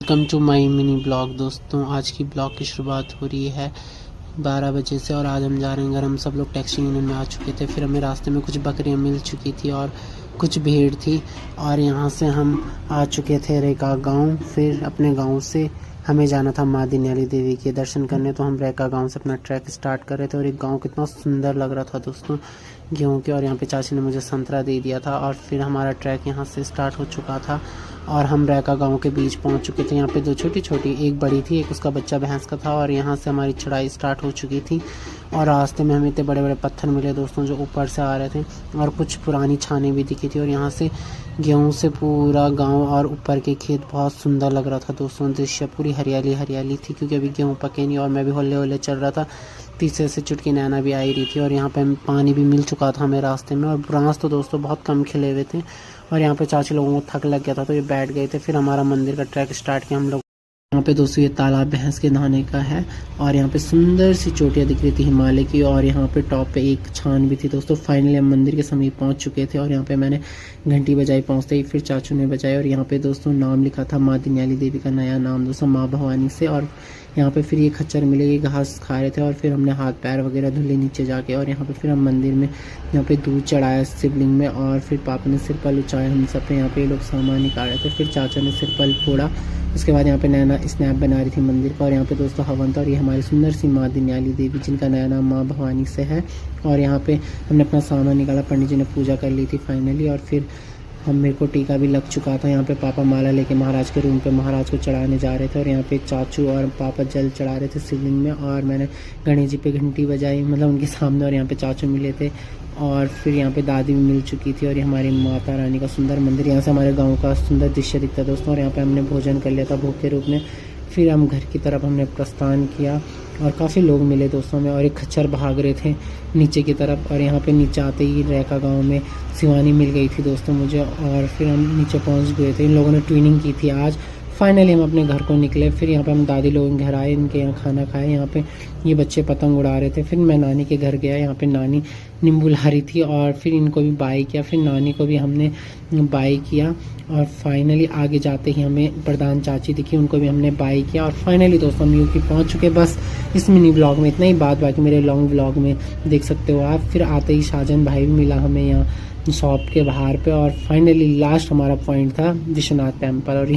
Welcome to my mini blog. दोस्तों, आज की ब्लॉग की शुरुआत हो रही है 12 बजे से और आज हम जा रहे हैं घर। हम सब लोग टैक्सी यूनियन में आ चुके थे, फिर हमें रास्ते में कुछ बकरियां मिल चुकी थी और कुछ भीड़ थी और यहाँ से हम आ चुके थे रेका गांव। फिर अपने गांव से हमें जाना था माँ दिन्याली देवी के दर्शन करने, तो हम रेका गांव से अपना ट्रैक स्टार्ट कर रहे थे। और एक गांव कितना सुंदर लग रहा था दोस्तों, गेहूँ के। और यहाँ पे चाची ने मुझे संतरा दे दिया था और फिर हमारा ट्रैक यहाँ से स्टार्ट हो चुका था और हम रेका गांव के बीच पहुँच चुके थे। यहाँ पे दो छोटी छोटी, एक बड़ी थी, एक उसका बच्चा भैंस का था। और यहाँ से हमारी चढ़ाई स्टार्ट हो चुकी थी और रास्ते में हमें इतने बड़े बड़े पत्थर मिले दोस्तों जो ऊपर से आ रहे थे और कुछ पुरानी छाने भी दिखी थी। और यहाँ से गेहूं से पूरा गांव और ऊपर के खेत बहुत सुंदर लग रहा था दोस्तों। दृश्य पूरी हरियाली हरियाली थी क्योंकि अभी गेहूं पके नहीं और मैं भी होले होले चल रहा था। पीछे से चुटकी नैना भी आई रही थी और यहाँ पे पानी भी मिल चुका था हमें रास्ते में। और बांस तो दोस्तों बहुत कम खिले हुए थे और यहाँ पे चाची लोगों को थक लग गया था तो ये बैठ गए थे। फिर हमारा मंदिर का ट्रैक स्टार्ट किया हम लोग। यहाँ पे दोस्तों ये तालाब भैंस के नहाने का है और यहाँ पे सुंदर सी चोटियाँ दिख रही थी हिमालय की और यहाँ पे टॉप पे एक छान भी थी दोस्तों। फाइनली हम मंदिर के समीप पहुँच चुके थे और यहाँ पे मैंने घंटी बजाई पहुँचते ही, फिर चाचू ने बजाई और यहाँ पे दोस्तों नाम लिखा था माँ दिन्याली देवी का नया नाम दोस्तों, माँ भवानी से। और यहाँ पे फिर ये खच्चर मिले, ये घास खा रहे थे और फिर हमने हाथ पैर वगैरह धुले नीचे जाके। और यहाँ पे फिर हम मंदिर में यहाँ पे दूध चढ़ाया शिवलिंग में और फिर पापा ने सिरपल उचाया हम सब पे। यहाँ पे ये लोग सामान निकाल रहे थे, फिर चाचा ने सिरपल फोड़ा। उसके बाद यहाँ पे नैना स्नैप बना रही थी मंदिर का और यहाँ पे दोस्तों हवन था। और ये हमारी सुंदर सी माँ दिन्याली देवी जिनका नया नाम माँ भवानी से है। और यहाँ पे हमने अपना सामान निकाला, पंडित जी ने पूजा कर ली थी फाइनली। और फिर मेरे को टीका भी लग चुका था। यहाँ पे पापा माला लेके महाराज के रूम पे महाराज को चढ़ाने जा रहे थे और यहाँ पे चाचू और पापा जल चढ़ा रहे थे शिवलिंग में और मैंने गणेश जी पे घंटी बजाई मतलब उनके सामने। और यहाँ पे चाचू मिले थे और फिर यहाँ पे दादी भी मिल चुकी थी। और ये हमारी माता रानी का सुंदर मंदिर, यहाँ से हमारे गाँव का सुंदर दृश्य दिखता है दोस्तों। और यहाँ पे हमने भोजन कर लिया था भोग के रूप में। फिर हम घर की तरफ हमने प्रस्थान किया और काफ़ी लोग मिले दोस्तों में और एक खच्चर भाग रहे थे नीचे की तरफ। और यहाँ पे नीचे आते ही रेका गांव में शिवानी मिल गई थी दोस्तों मुझे और फिर हम नीचे पहुँच गए थे। इन लोगों ने ट्विनिंग की थी आज। फाइनली हम अपने घर को निकले। फिर यहाँ पे हम दादी लोगों के घर आए, इनके यहाँ खाना खाए। यहाँ पे ये बच्चे पतंग उड़ा रहे थे। फिर मैं नानी के घर गया, यहाँ पे नानी नींबू ला रही थी और फिर इनको भी बाय किया। फिर नानी को भी हमने बाय किया और फाइनली आगे जाते ही हमें प्रधान चाची दिखी, उनको भी हमने बाय किया। और फाइनली दोस्तों हम यूपी पहुँच चुके। बस इस मिनी ब्लॉग में इतना ही, बात बाकी मेरे लॉन्ग ब्लॉग में देख सकते हो आप। फिर आते ही शाहजहान भाई भी मिला हमें यहाँ शॉप के बाहर पे। और फाइनली लास्ट हमारा पॉइंट था विश्वनाथ टेम्पल। और